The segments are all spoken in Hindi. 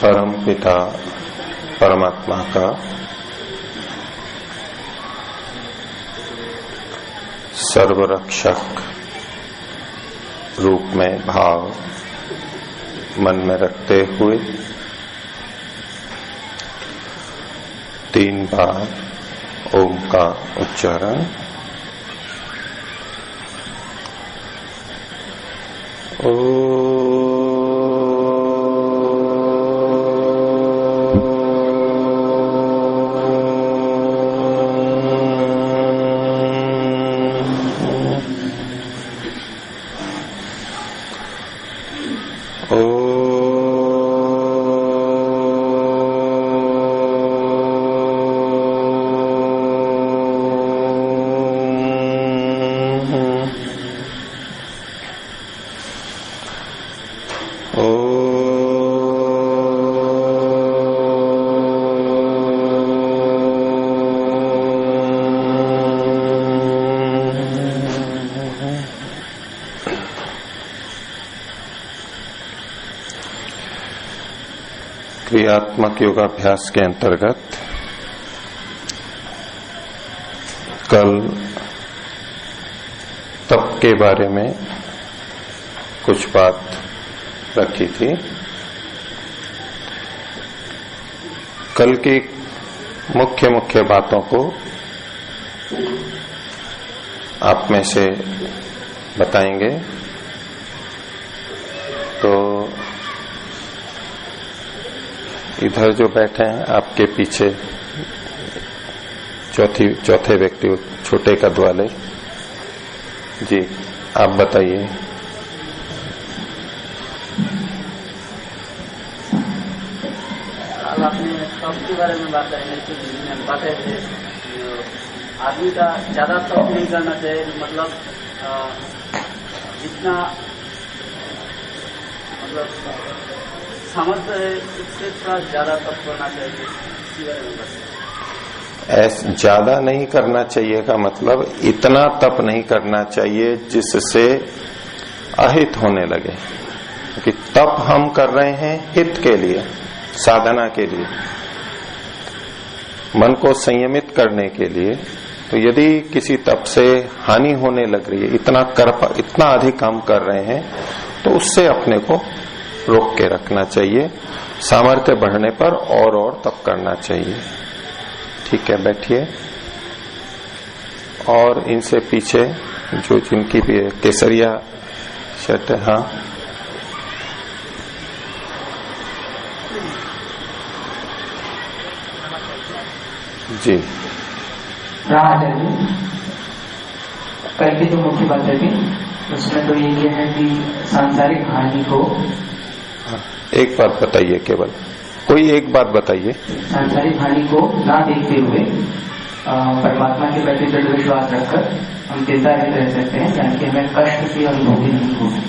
परम पिता परमात्मा का सर्वरक्षक रूप में भाव मन में रखते हुए 3 बार ओम का उच्चारण। क्रियात्मक योगाभ्यास के अंतर्गत कल तप के बारे में कुछ बात रखी थी। कल की मुख्य बातों को आप में से बताएंगे। तो इधर जो बैठे हैं आपके पीछे चौथे व्यक्ति छोटे कद वाले जी, आप बताइए। आपने तप के बारे में बात बताए थे, आदमी का ज्यादा तप नहीं करना चाहिए, मतलब जितना सामर्थ्य है उससे थोड़ा ज्यादा तप करना चाहिए, इसी बारे में बताइए। ऐसा ज्यादा नहीं करना चाहिए का मतलब इतना तप नहीं करना चाहिए जिससे अहित होने लगे, क्योंकि तप हम कर रहे हैं हित के लिए, साधना के लिए, मन को संयमित करने के लिए। तो यदि किसी तप से हानि होने लग रही है, इतना अधिक हम कर रहे हैं, तो उससे अपने को रोक के रखना चाहिए। सामर्थ्य बढ़ने पर और तप करना चाहिए। ठीक है, बैठिए। और इनसे पीछे जो जिनकी भी केसरिया शर्ट है, हाँ जी। कल की जो मुख्य बात है उसमें तो ये है कि सांसारिक हानि को, एक बात बताइए, केवल कोई एक बात बताइए। सांसारिक हानि को ना देखते हुए परमात्मा के प्रति दृढ़ विश्वास रखकर हम चिंता रह सकते हैं, यानी कि हमें कष्ट की अनुभूति नहीं होगी।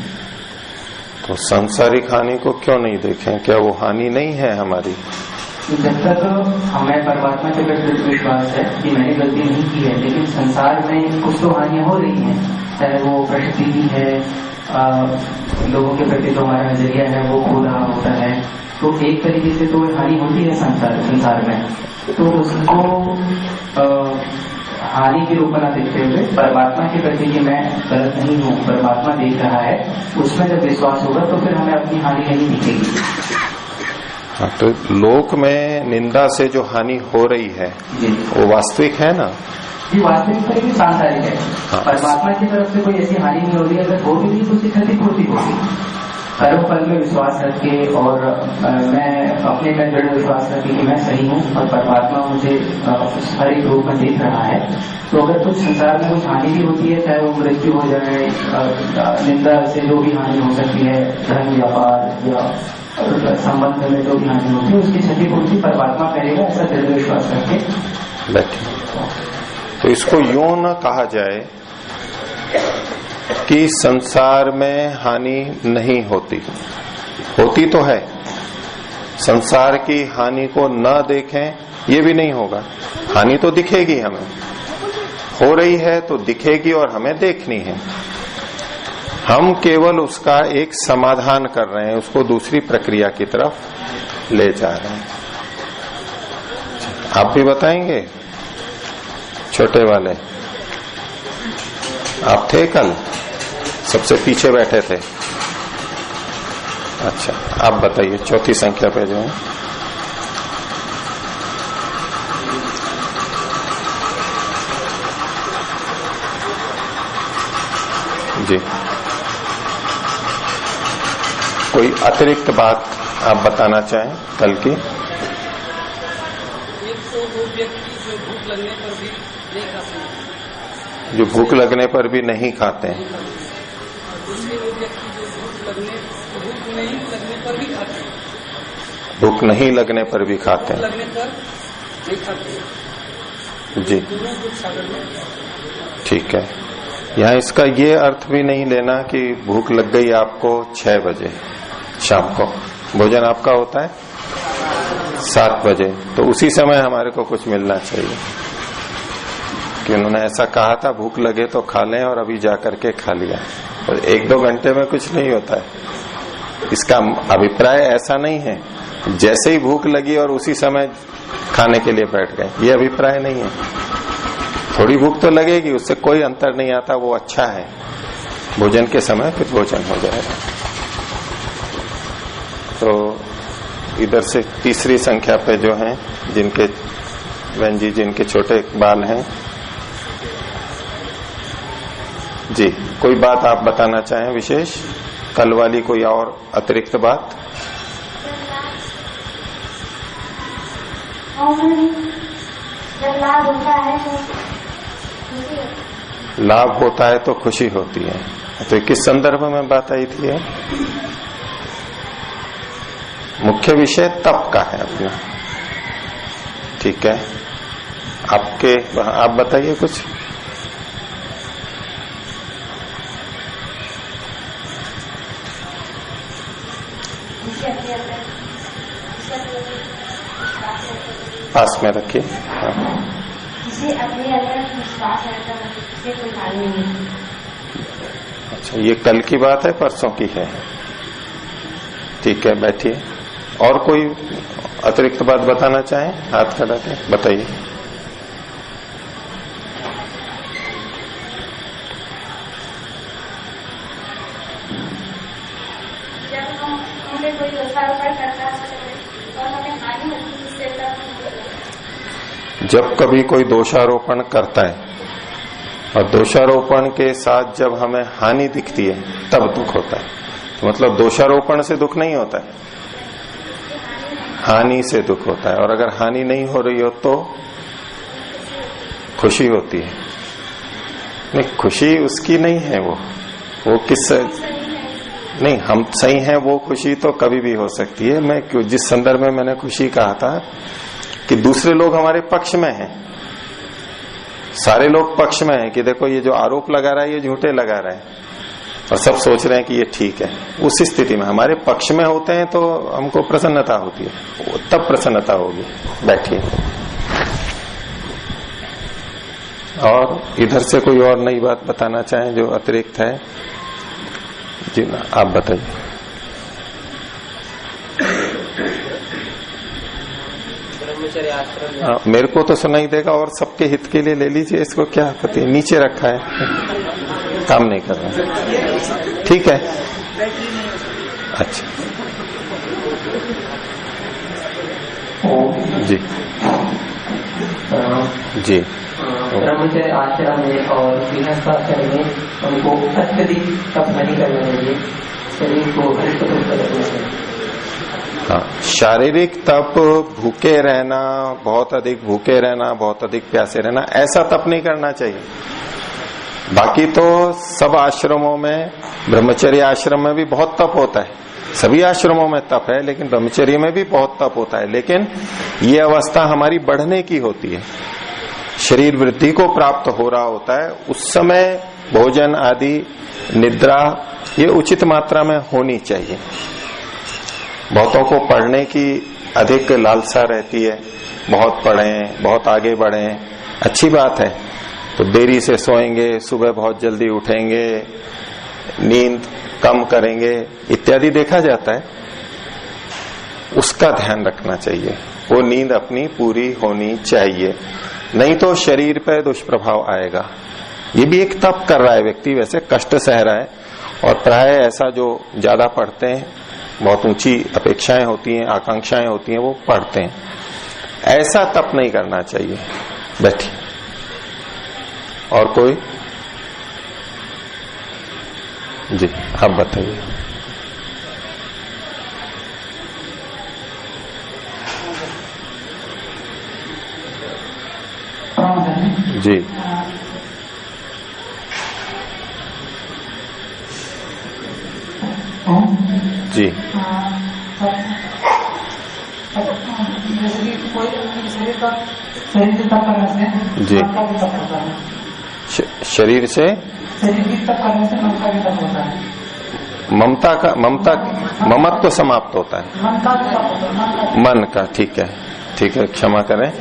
तो सांसारिक हानि को क्यों नहीं देखें? क्या वो हानि नहीं है हमारी? जब तक हमें परमात्मा के प्रति विश्वास है कि मैंने गलती नहीं की है, लेकिन संसार में कुछ तो हानियां हो रही हैं, चाहे वो प्रकृति ही है, लोगों के प्रति जो हमारा नजरिया है वो खो रहा होता है, तो एक तरीके से तो हानि होती है संसार में। तो उसको हानि के रूप में न देखते हुए परमात्मा के प्रति कि मैं गलत नहीं हूँ, परमात्मा देख रहा है, उसमें जब विश्वास होगा तो फिर हमें अपनी हानि नहीं दिखेगी। हाँ, तो लोक में निंदा से जो हानि हो रही है वो वास्तविक है ना? जी, वास्तविक है कि सांसारिक है। हाँ। परमात्मा की तरफ से कोई ऐसी हानि नहीं हो रही है, अगर हो भी तो उसकी क्षतिपूर्ति होगी। कर्म फल में विश्वास रखे और मैं अपने में दृढ़ विश्वास रखे कि मैं सही हूँ और परमात्मा मुझे हर एक रूप में देख रहा है। तो अगर कुछ संसार में कुछ हानि भी होती है, चाहे वो मृत्यु हो जाए, निंदा से जो भी हानि हो सकती है, धन व्यापार या संबंध में जो भी हानि होती है, उसकी क्षतिपूर्ति परमात्मा करेगा, ऐसा दृढ़ विश्वास रखे बैठे। तो इसको यूं न कहा जाए कि संसार में हानि नहीं होती, होती तो है। संसार की हानि को न देखें ये भी नहीं होगा, हानि तो दिखेगी, हमें हो रही है तो दिखेगी और हमें देखनी है। हम केवल उसका एक समाधान कर रहे हैं, उसको दूसरी प्रक्रिया की तरफ ले जा रहे हैं। आप भी बताएंगे? छोटे वाले आप थे कल, सबसे पीछे बैठे थे। अच्छा, आप बताइए चौथी संख्या पे जो है। जी, कोई अतिरिक्त बात आप बताना चाहें कल की? जो भूख लगने पर भी नहीं खाते हैं, भूख नहीं लगने पर भी खाते हैं। जी, ठीक है। यहाँ इसका ये अर्थ भी नहीं लेना कि भूख लग गई आपको 6 बजे शाम को, भोजन आपका होता है 7 बजे, तो उसी समय हमारे को कुछ मिलना चाहिए कि उन्होंने ऐसा कहा था भूख लगे तो खा लें, और अभी जाकर के खा लिया, और 1-2 घंटे में कुछ नहीं होता है। इसका अभिप्राय ऐसा नहीं है जैसे ही भूख लगी और उसी समय खाने के लिए बैठ गए, ये अभिप्राय नहीं है। थोड़ी भूख तो लगेगी, उससे कोई अंतर नहीं आता, वो अच्छा है। भोजन के समय फिर भोजन हो जाएगा। तो इधर से तीसरी संख्या पे जो हैं, जिनके बहन जी जिनके छोटे बाल हैं, जी कोई बात आप बताना चाहें विशेष, कल वाली कोई और अतिरिक्त बात? जब लाभ होता है तो लाभ होता है तो खुशी होती है। तो किस संदर्भ में बात आई थी? मुख्य विषय तप का है अपना, ठीक है। आपके आप बताइए कुछ। पास में रखिए। जिसे अपने अंदर विश्वास रहता है, जिसे कोई हानि नहीं। अच्छा, ये कल की बात है परसों की है? ठीक है, बैठिए। और कोई अतिरिक्त बात बताना चाहें? हाथ खड़ा के बताइए। जब हमें कोई दोषारोपण करता है और हमें हानि होती है, जब कभी कोई दोषारोपण करता है और दोषारोपण के साथ जब हमें हानि दिखती है तब दुख होता है। तो मतलब दोषारोपण से दुख नहीं होता है, हानि से दुख होता है। और अगर हानि नहीं हो रही हो तो खुशी होती है। नहीं, खुशी उसकी नहीं है, वो किस नहीं, हम सही हैं, वो खुशी तो कभी भी हो सकती है। मैं क्यों जिस संदर्भ में मैंने खुशी कहा था कि दूसरे लोग हमारे पक्ष में हैं, सारे लोग पक्ष में हैं कि देखो ये जो आरोप लगा रहा है ये झूठे लगा रहा है, और सब सोच रहे हैं कि ये ठीक है। उस स्थिति में हमारे पक्ष में होते हैं तो हमको प्रसन्नता होती है, तब प्रसन्नता होगी। बैठिए। और इधर से कोई और नई बात बताना चाहें जो अतिरिक्त है? जी ना, आप बताइए। मेरे को तो सुनाई देगा, और सबके हित के लिए ले लीजिए इसको, क्या पता नीचे रखा है, काम नहीं कर रहा, ठीक है। अच्छा जी जी। ब्रह्मचर्य आचरण में और गृहस्थाचरण में उनको अत्यधिक तप नहीं करना चाहिए, शरीर को हल्का रखना चाहिए। हाँ, शारीरिक तप, भूखे रहना, बहुत अधिक भूखे रहना, बहुत अधिक प्यासे रहना, ऐसा तप नहीं करना चाहिए। बाकी तो सब आश्रमों में, ब्रह्मचर्य आश्रम में भी बहुत तप होता है, सभी आश्रमों में तप है, लेकिन ब्रह्मचर्य में भी बहुत तप होता है। लेकिन ये अवस्था हमारी बढ़ने की होती है, शरीर वृद्धि को प्राप्त हो रहा होता है, उस समय भोजन आदि, निद्रा ये उचित मात्रा में होनी चाहिए। बहुतों को पढ़ने की अधिक लालसा रहती है, बहुत पढ़ें, बहुत आगे बढ़ें, अच्छी बात है। तो देरी से सोएंगे, सुबह बहुत जल्दी उठेंगे, नींद कम करेंगे, इत्यादि देखा जाता है। उसका ध्यान रखना चाहिए। वो नींद अपनी पूरी होनी चाहिए, नहीं तो शरीर पर दुष्प्रभाव आएगा। ये भी एक तप कर रहा है व्यक्ति, वैसे कष्ट सह रहा है, और प्राय ऐसा जो ज्यादा पढ़ते हैं, बहुत ऊंची अपेक्षाएं होती हैं, आकांक्षाएं होती हैं, वो पढ़ते हैं। ऐसा तप नहीं करना चाहिए। बैठिए। और कोई? जी आप बताइए। जी जी जैसे कि कोई शरीर से तप करने से जी। मन का भी तप होता है। शरीर से शरीर की तप करने से मन का भी तप होता है। ममत्व समाप्त होता है। मन का भी तप होता है। मन का, ठीक है ठीक है, क्षमा करें,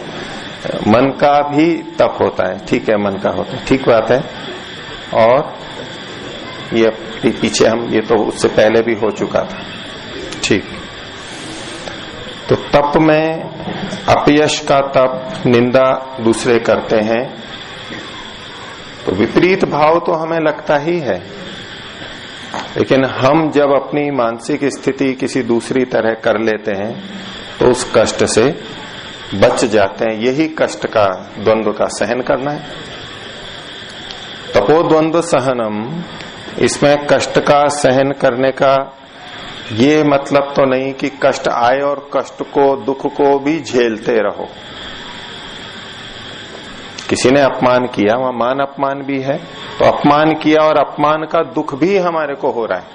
मन का भी तप होता है, ठीक है, मन का होता है, ठीक बात है। और ये पीछे हम, ये तो उससे पहले भी हो चुका था, ठीक। तो तप में अपयश का तप, निंदा दूसरे करते हैं, तो विपरीत भाव तो हमें लगता ही है, लेकिन हम जब अपनी मानसिक स्थिति किसी दूसरी तरह कर लेते हैं तो उस कष्ट से बच जाते हैं। यही कष्ट का, द्वंद्व का सहन करना है। तपो द्वंद्व सहनम, इसमें कष्ट का सहन करने का ये मतलब तो नहीं कि कष्ट आए और कष्ट को, दुख को भी झेलते रहो। किसी ने अपमान किया, वहां मान अपमान भी है, तो अपमान किया और अपमान का दुख भी हमारे को हो रहा है,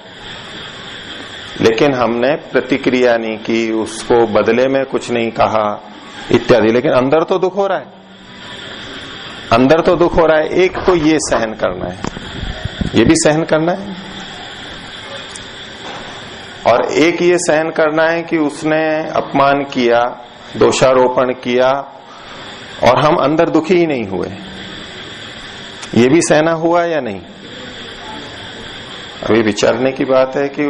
लेकिन हमने प्रतिक्रिया नहीं की, उसको बदले में कुछ नहीं कहा इत्यादि, लेकिन अंदर तो दुख हो रहा है, अंदर तो दुख हो रहा है। एक तो ये सहन करना है, ये भी सहन करना है, और एक ये सहन करना है कि उसने अपमान किया, दोषारोपण किया, और हम अंदर दुखी ही नहीं हुए। ये भी सहना हुआ या नहीं? अभी विचारने की बात है कि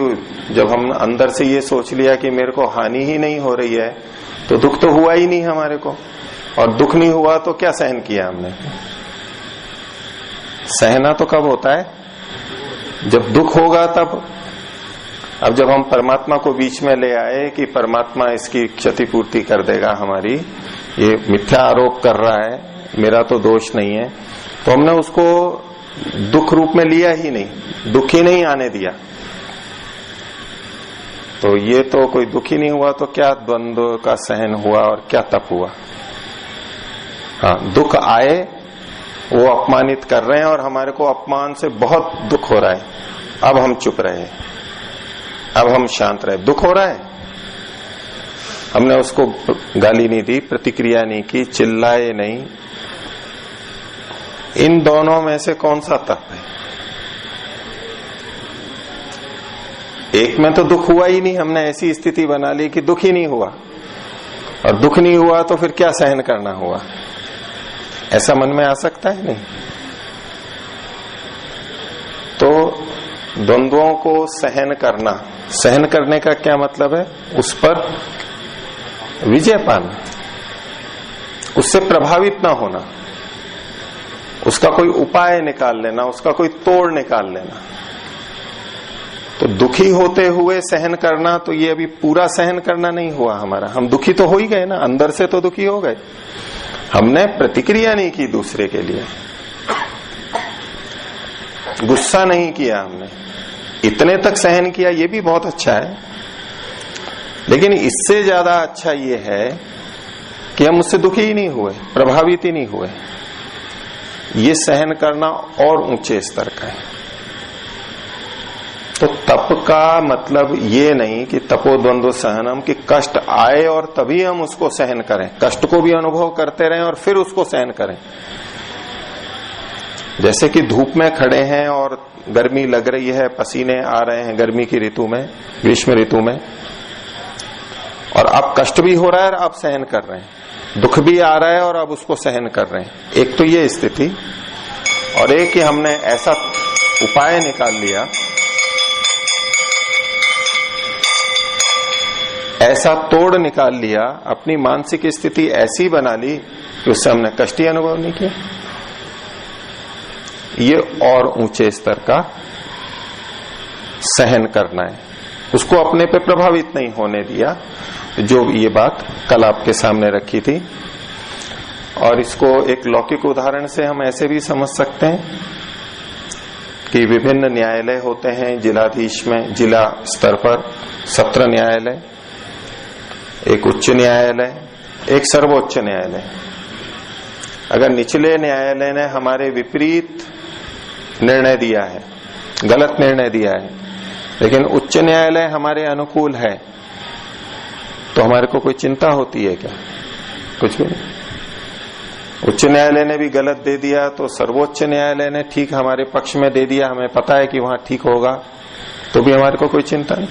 जब हम अंदर से ये सोच लिया कि मेरे को हानि ही नहीं हो रही है, तो दुख तो हुआ ही नहीं हमारे को, और दुख नहीं हुआ तो क्या सहन किया हमने? सहना तो कब होता है? जब दुख होगा तब। अब जब हम परमात्मा को बीच में ले आए कि परमात्मा इसकी क्षतिपूर्ति कर देगा हमारी, ये मिथ्या आरोप कर रहा है, मेरा तो दोष नहीं है, तो हमने उसको दुख रूप में लिया ही नहीं, दुख ही नहीं आने दिया, तो ये तो कोई दुख ही नहीं हुआ, तो क्या द्वंद्व का सहन हुआ और क्या तप हुआ? हाँ, दुख आए, वो अपमानित कर रहे हैं और हमारे को अपमान से बहुत दुख हो रहा है, अब हम चुप रहे, अब हम शांत रहे। दुख हो रहा है, हमने उसको गाली नहीं दी, प्रतिक्रिया नहीं की, चिल्लाए नहीं। इन दोनों में से कौन सा तप है? एक में तो दुख हुआ ही नहीं, हमने ऐसी स्थिति बना ली कि दुख ही नहीं हुआ, और दुख नहीं हुआ तो फिर क्या सहन करना हुआ? ऐसा मन में आ सकता है? नहीं। तो द्वंद्वों को सहन करना, सहन करने का क्या मतलब है? उस पर विजय पाना, उससे प्रभावित ना होना, उसका कोई उपाय निकाल लेना, उसका कोई तोड़ निकाल लेना। तो दुखी होते हुए सहन करना, तो ये अभी पूरा सहन करना नहीं हुआ हमारा, हम दुखी तो हो ही गए ना, अंदर से तो दुखी हो गए, हमने प्रतिक्रिया नहीं की दूसरे के लिए, गुस्सा नहीं किया हमने, इतने तक सहन किया, ये भी बहुत अच्छा है। लेकिन इससे ज्यादा अच्छा ये है कि हम उससे दुखी ही नहीं हुए, प्रभावित ही नहीं हुए। ये सहन करना और ऊंचे स्तर का है। तो तप का मतलब ये नहीं कि तपोद्वंद्व सहनम, कि कष्ट आए और तभी हम उसको सहन करें, कष्ट को भी अनुभव करते रहें और फिर उसको सहन करें। जैसे कि धूप में खड़े हैं और गर्मी लग रही है, पसीने आ रहे हैं गर्मी की ऋतु में, ग्रीष्म ऋतु में, और अब कष्ट भी हो रहा है और आप सहन कर रहे हैं, दुख भी आ रहा है और अब उसको सहन कर रहे हैं। एक तो ये स्थिति, और एक कि हमने ऐसा उपाय निकाल लिया, ऐसा तोड़ निकाल लिया, अपनी मानसिक स्थिति ऐसी बना ली कि उससे हमने कष्ट ही अनुभव नहीं किया। ये और ऊंचे स्तर का सहन करना है, उसको अपने पे प्रभावित नहीं होने दिया। जो ये बात कल आपके सामने रखी थी, और इसको एक लौकिक उदाहरण से हम ऐसे भी समझ सकते हैं कि विभिन्न न्यायालय होते हैं जिलाधीश में, जिला स्तर पर सत्र न्यायालय, एक उच्च न्यायालय, एक सर्वोच्च न्यायालय। अगर निचले न्यायालय ने हमारे विपरीत निर्णय दिया है, गलत निर्णय दिया है, लेकिन उच्च न्यायालय हमारे अनुकूल है, तो हमारे को कोई चिंता होती है क्या? कुछ भी नहीं। उच्च न्यायालय ने भी गलत दे दिया तो सर्वोच्च न्यायालय ने ठीक हमारे पक्ष में दे दिया, हमें पता है कि वहां ठीक होगा, तो भी हमारे को कोई चिंता नहीं।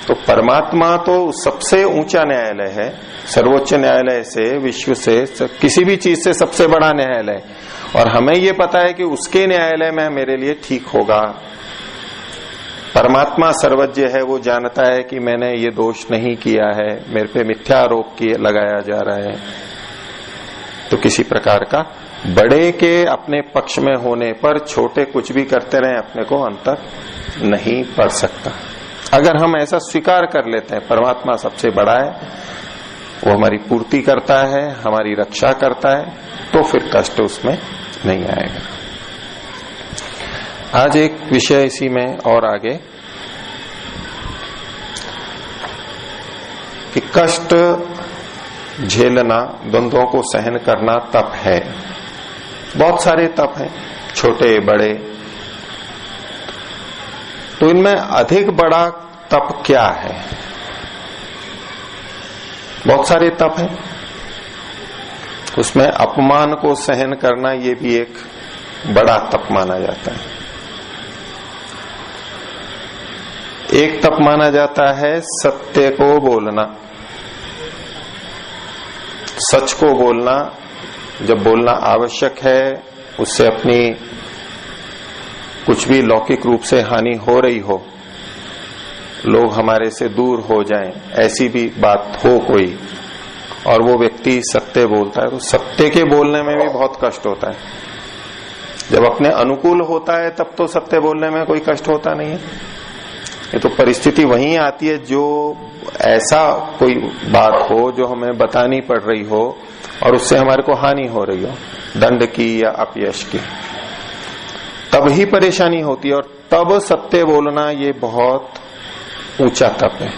तो परमात्मा तो सबसे ऊंचा न्यायालय है, सर्वोच्च न्यायालय से, विश्व से, किसी भी चीज से सबसे बड़ा न्यायालय, और हमें ये पता है कि उसके न्यायालय में मेरे लिए ठीक होगा। परमात्मा सर्वज्ञ है, वो जानता है कि मैंने ये दोष नहीं किया है, मेरे पे मिथ्या आरोप लगाया जा रहा है, तो किसी प्रकार का बड़े के अपने पक्ष में होने पर छोटे कुछ भी करते रहे, अपने को अंतर नहीं पड़ सकता। अगर हम ऐसा स्वीकार कर लेते हैं परमात्मा सबसे बड़ा है, वो हमारी पूर्ति करता है, हमारी रक्षा करता है, तो फिर कष्ट उसमें नहीं आएगा। आज एक विषय इसी में और आगे कि कष्ट झेलना, द्वंद्वों को सहन करना तप है। बहुत सारे तप हैं, छोटे बड़े। तो इनमें अधिक बड़ा तप क्या है? बहुत सारे तप हैं, उसमें अपमान को सहन करना ये भी एक बड़ा तप माना जाता है। एक तप माना जाता है सत्य को बोलना, सच को बोलना। जब बोलना आवश्यक है, उससे अपनी कुछ भी लौकिक रूप से हानि हो रही हो, लोग हमारे से दूर हो जाएं, ऐसी भी बात हो कोई, और वो व्यक्ति सत्य बोलता है, तो सत्य के बोलने में भी बहुत कष्ट होता है। जब अपने अनुकूल होता है तब तो सत्य बोलने में कोई कष्ट होता नहीं है। ये तो परिस्थिति वहीं आती है जो ऐसा कोई बात हो जो हमें बतानी पड़ रही हो और उससे हमारे को हानि हो रही हो, दंड की या अपयश की, तब ही परेशानी होती है। और तब सत्य बोलना ये बहुत ऊंचा तप है,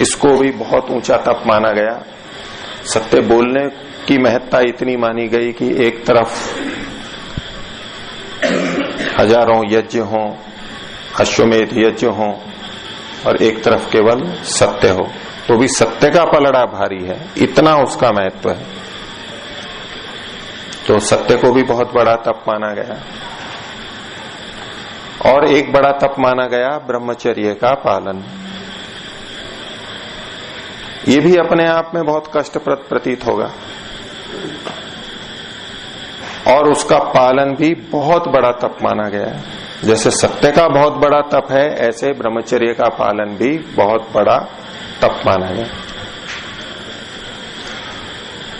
इसको भी बहुत ऊंचा तप माना गया। सत्य बोलने की महत्ता इतनी मानी गई कि एक तरफ हजारों यज्ञ हों, अश्वमेध यज्ञ हों, और एक तरफ केवल सत्य हो, तो भी सत्य का पलड़ा भारी है, इतना उसका महत्व है। तो सत्य को भी बहुत बड़ा तप माना गया। और एक बड़ा तप माना गया ब्रह्मचर्य का पालन। ये भी अपने आप में बहुत कष्टप्रद प्रतीत होगा, और उसका पालन भी बहुत बड़ा तप माना गया है। जैसे सत्य का बहुत बड़ा तप है, ऐसे ब्रह्मचर्य का पालन भी बहुत बड़ा तप माना गया।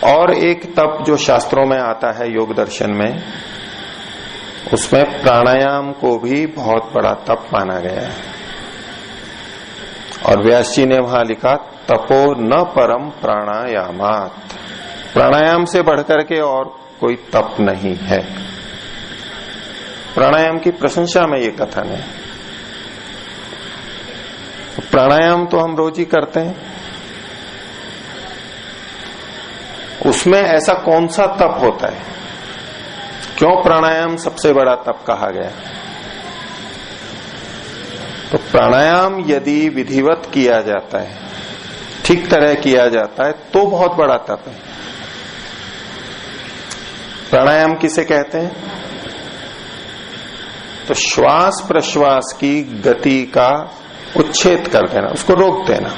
और एक तप जो शास्त्रों में आता है, योग दर्शन में, उसमें प्राणायाम को भी बहुत बड़ा तप माना गया है। और व्यास जी ने वहां लिखा, तपो न परम प्राणायामात। प्राणायाम से बढ़कर के और कोई तप नहीं है। प्राणायाम की प्रशंसा में ये कथन है। प्राणायाम तो हम रोज ही करते हैं, उसमें ऐसा कौन सा तप होता है? क्यों प्राणायाम सबसे बड़ा तप कहा गया? तो प्राणायाम यदि विधिवत किया जाता है, ठीक तरह किया जाता है, तो बहुत बड़ा तप है। प्राणायाम किसे कहते हैं? तो श्वास प्रश्वास की गति का उच्छेद कर देना, उसको रोक देना।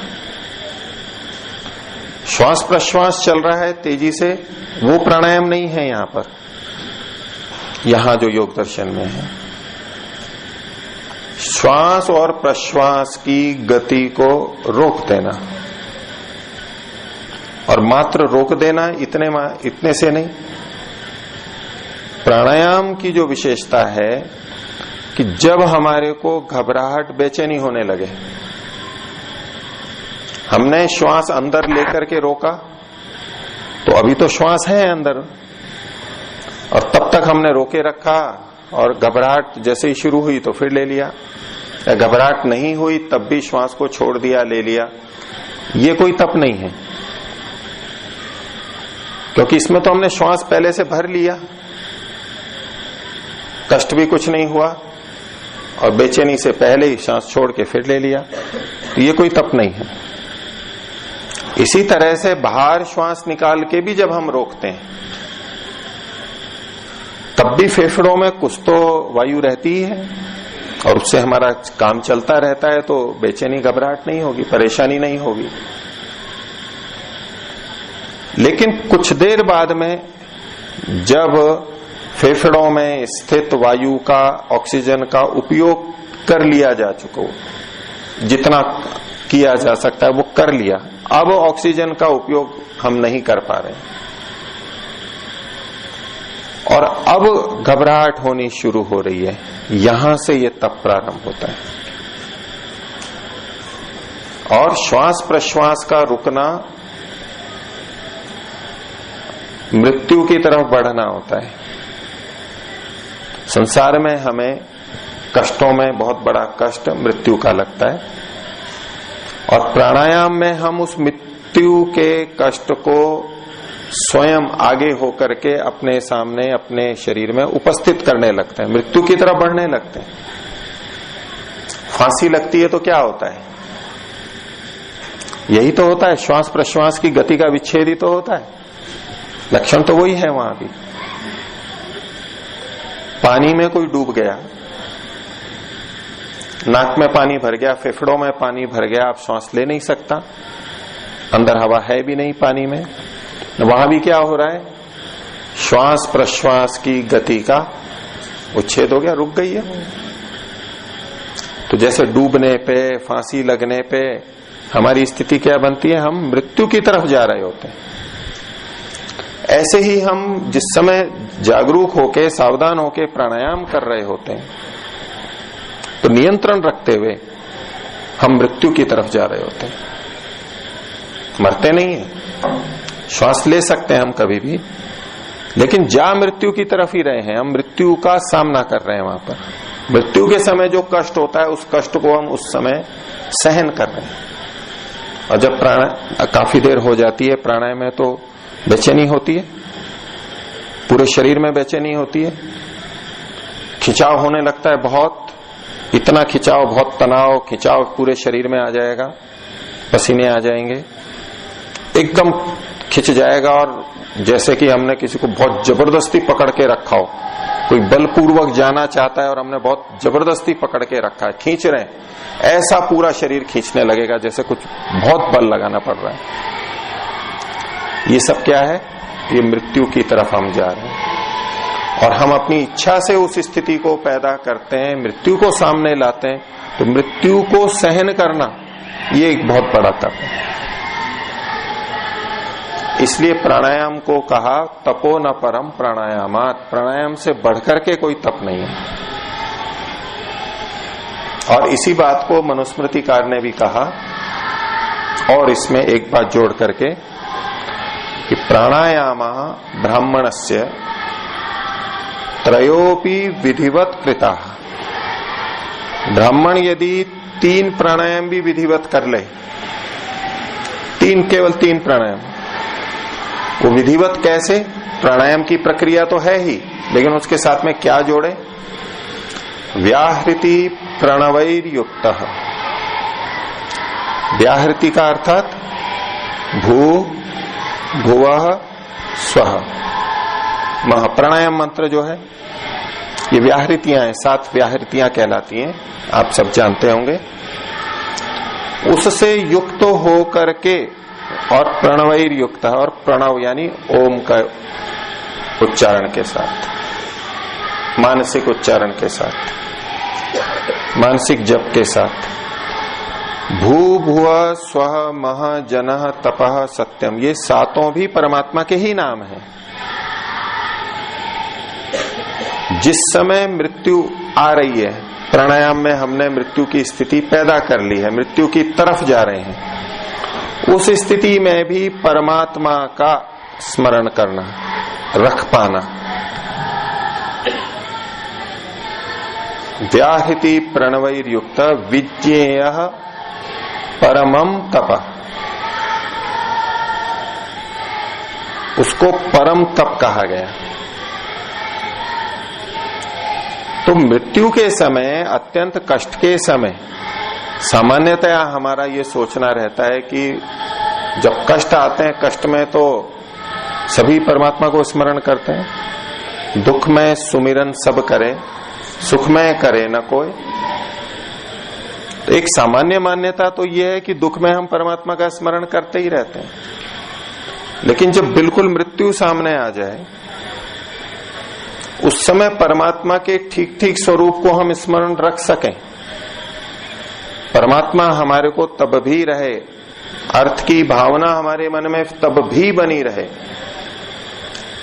श्वास प्रश्वास चल रहा है तेजी से, वो प्राणायाम नहीं है यहां पर, यहां जो योग दर्शन में है। श्वास और प्रश्वास की गति को रोक देना, और मात्र रोक देना इतने से नहीं। प्राणायाम की जो विशेषता है कि जब हमारे को घबराहट बेचैनी होने लगे, हमने श्वास अंदर लेकर के रोका, तो अभी तो श्वास है अंदर, और तब तक हमने रोके रखा, और घबराहट जैसे ही शुरू हुई तो फिर ले लिया, या घबराहट नहीं हुई तब भी श्वास को छोड़ दिया, ले लिया, ये कोई तप नहीं है। क्योंकि इसमें तो हमने श्वास पहले से भर लिया, कष्ट भी कुछ नहीं हुआ, और बेचैनी से पहले ही श्वास छोड़ के फिर ले लिया, तो ये कोई तप नहीं है। इसी तरह से बाहर श्वास निकाल के भी जब हम रोकते हैं, तब भी फेफड़ों में कुछ तो वायु रहती है, और उससे हमारा काम चलता रहता है, तो बेचैनी घबराहट नहीं होगी, परेशानी नहीं होगी। लेकिन कुछ देर बाद में जब फेफड़ों में स्थित वायु का, ऑक्सीजन का उपयोग कर लिया जा चुका हो, जितना किया जा सकता है वो कर लिया, अब ऑक्सीजन का उपयोग हम नहीं कर पा रहे, और अब घबराहट होनी शुरू हो रही है, यहां से ये तप प्रारंभ होता है। और श्वास प्रश्वास का रुकना मृत्यु की तरफ बढ़ना होता है। संसार में हमें कष्टों में बहुत बड़ा कष्ट मृत्यु का लगता है, और प्राणायाम में हम उस मृत्यु के कष्ट को स्वयं आगे होकर के अपने सामने, अपने शरीर में उपस्थित करने लगते हैं, मृत्यु की तरफ बढ़ने लगते हैं। फांसी लगती है तो क्या होता है? यही तो होता है, श्वास प्रश्वास की गति का विच्छेद ही तो होता है। लक्षण तो वही है वहां भी। पानी में कोई डूब गया, नाक में पानी भर गया, फेफड़ों में पानी भर गया, आप श्वास ले नहीं सकता, अंदर हवा है भी नहीं पानी में, वहां भी क्या हो रहा है? श्वास प्रश्वास की गति का उच्छेद हो गया, रुक गई है। तो जैसे डूबने पे, फांसी लगने पे हमारी स्थिति क्या बनती है? हम मृत्यु की तरफ जा रहे होते हैं। ऐसे ही हम जिस समय जागरूक होके, सावधान होके प्राणायाम कर रहे होते हैं, तो नियंत्रण रखते हुए हम मृत्यु की तरफ जा रहे होते हैं। मरते नहीं है, श्वास ले सकते हैं हम कभी भी, लेकिन जा मृत्यु की तरफ ही रहे हैं, हम मृत्यु का सामना कर रहे हैं। वहां पर मृत्यु के समय जो कष्ट होता है, उस कष्ट को हम उस समय सहन कर रहे हैं। और जब काफी देर हो जाती है प्राणायाम में, तो बेचैनी होती है, पूरे शरीर में बेचैनी होती है, खिंचाव होने लगता है बहुत, इतना खिंचाव, बहुत तनाव, खिंचाव पूरे शरीर में आ जाएगा, पसीने आ जाएंगे, एकदम खिंच जाएगा। और जैसे कि हमने किसी को बहुत जबरदस्ती पकड़ के रखा हो, कोई बलपूर्वक जाना चाहता है और हमने बहुत जबरदस्ती पकड़ के रखा है, खींच रहे हैं, ऐसा पूरा शरीर खींचने लगेगा, जैसे कुछ बहुत बल लगाना पड़ रहा है। ये सब क्या है? ये मृत्यु की तरफ हम जा रहे हैं, और हम अपनी इच्छा से उस स्थिति को पैदा करते हैं, मृत्यु को सामने लाते हैं। तो मृत्यु को सहन करना ये एक बहुत बड़ा तप है। इसलिए प्राणायाम को कहा तपो न परम प्राणायामात, प्राणायाम से बढ़कर के कोई तप नहीं है। और इसी बात को मनुस्मृतिकार ने भी कहा, और इसमें एक बात जोड़ करके कि प्राणायाम ब्राह्मणस्य त्रयोपि विधिवत कृता। ब्राह्मण यदि 3 प्राणायाम भी विधिवत कर ले, केवल 3 प्राणायाम, वो विधिवत कैसे? प्राणायाम की प्रक्रिया तो है ही, लेकिन उसके साथ में क्या जोड़े? व्याहृति प्रणवैर युक्त। व्याहृति का अर्थात भू भुवः स्वः मह। प्राणायाम मंत्र जो है, ये व्याहृतियां हैं, 7 व्याहृतियां कहलाती हैं, आप सब जानते होंगे। उससे युक्त हो करके, और प्रणवैर युक्त, और प्रणव यानी ओम का उच्चारण के साथ, मानसिक उच्चारण के साथ। मानसिक जप के साथ भू भुव स्वः मह जनः तपः सत्यम, ये सातों भी परमात्मा के ही नाम हैं। जिस समय मृत्यु आ रही है, प्राणायाम में हमने मृत्यु की स्थिति पैदा कर ली है, मृत्यु की तरफ जा रहे हैं, उस स्थिति में भी परमात्मा का स्मरण करना, रख पाना। व्याहृति प्रणवैर्युक्त विज्ञेय परमम तप, उसको परम तप कहा गया। तो मृत्यु के समय, अत्यंत कष्ट के समय, सामान्यतया हमारा ये सोचना रहता है कि जब कष्ट आते हैं, कष्ट में तो सभी परमात्मा को स्मरण करते हैं, दुख में सुमिरन सब करे, सुख में करे न कोई। तो एक सामान्य मान्यता तो यह है कि दुख में हम परमात्मा का स्मरण करते ही रहते हैं, लेकिन जब बिल्कुल मृत्यु सामने आ जाए, उस समय परमात्मा के ठीक ठीक स्वरूप को हम स्मरण रख सकें, परमात्मा हमारे को तब भी रहे, अर्थ की भावना हमारे मन में तब भी बनी रहे,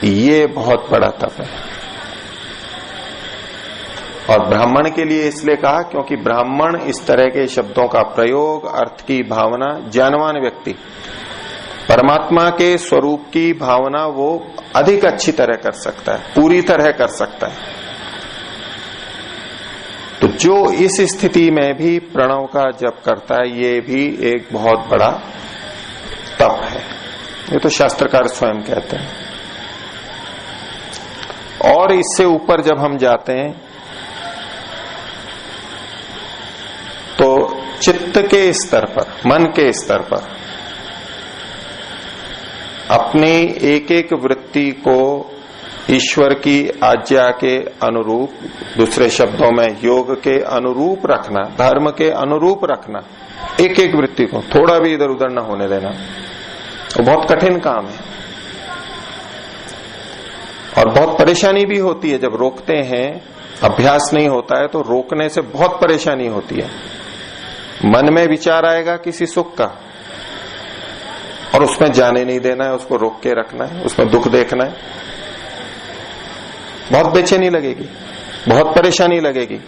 ये बहुत बड़ा तप है। और ब्राह्मण के लिए इसलिए कहा क्योंकि ब्राह्मण इस तरह के शब्दों का प्रयोग, अर्थ की भावना, ज्ञानवान व्यक्ति परमात्मा के स्वरूप की भावना वो अधिक अच्छी तरह कर सकता है, पूरी तरह कर सकता है। तो जो इस स्थिति में भी प्रणव का जप करता है, ये भी एक बहुत बड़ा तप है। ये तो शास्त्रकार स्वयं कहते हैं। और इससे ऊपर जब हम जाते हैं तो चित्त के स्तर पर, मन के स्तर पर अपनी एक एक वृत्ति को ईश्वर की आज्ञा के अनुरूप, दूसरे शब्दों में योग के अनुरूप रखना, धर्म के अनुरूप रखना, एक एक वृत्ति को थोड़ा भी इधर उधर न होने देना, वो बहुत कठिन काम है और बहुत परेशानी भी होती है। जब रोकते हैं, अभ्यास नहीं होता है तो रोकने से बहुत परेशानी होती है। मन में विचार आएगा किसी सुख का और उसमें जाने नहीं देना है, उसको रोक के रखना है, उसमें दुख देखना है, बहुत बेचैनी लगेगी, बहुत परेशानी लगेगी।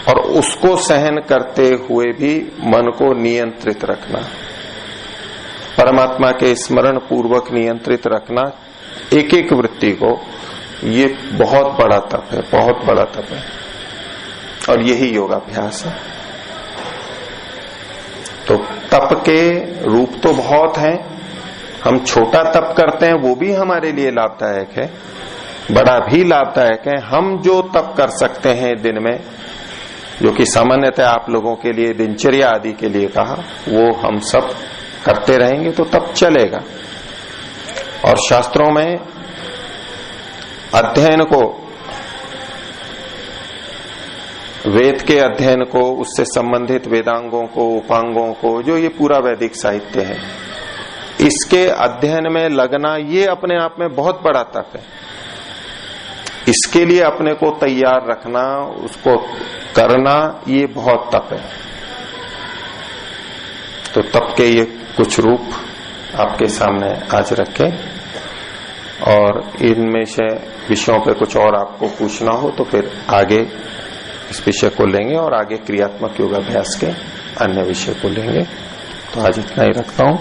और उसको सहन करते हुए भी मन को नियंत्रित रखना, परमात्मा के स्मरण पूर्वक नियंत्रित रखना एक एक वृत्ति को, ये बहुत बड़ा तप है, बहुत बड़ा तप है। और यही योगाभ्यास है। तो तप के रूप तो बहुत हैं, हम छोटा तप करते हैं वो भी हमारे लिए लाभदायक है, बड़ा भी लाभदायक है। हम जो तप कर सकते हैं दिन में, जो कि सामान्यतः आप लोगों के लिए दिनचर्या आदि के लिए कहा, वो हम सब करते रहेंगे तो तप चलेगा। और शास्त्रों में अध्ययन को, वेद के अध्ययन को, उससे संबंधित वेदांगों को, उपांगों को, जो ये पूरा वैदिक साहित्य है, इसके अध्ययन में लगना ये अपने आप में बहुत बड़ा तप है। इसके लिए अपने को तैयार रखना, उसको करना, ये बहुत तप है। तो तप के ये कुछ रूप आपके सामने आज रखे, और इनमें से विषयों पे कुछ और आपको पूछना हो तो फिर आगे इस विषय को लेंगे और आगे क्रियात्मक योगाभ्यास के अन्य विषय को लेंगे। तो आज इतना ही रखता हूं।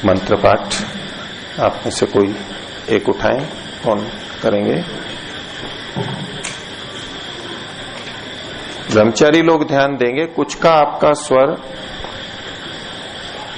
मंत्र पाठ आप में से कोई एक उठाएं, कौन करेंगे? ब्रह्मचारी लोग ध्यान देंगे, कुछ का आपका स्वर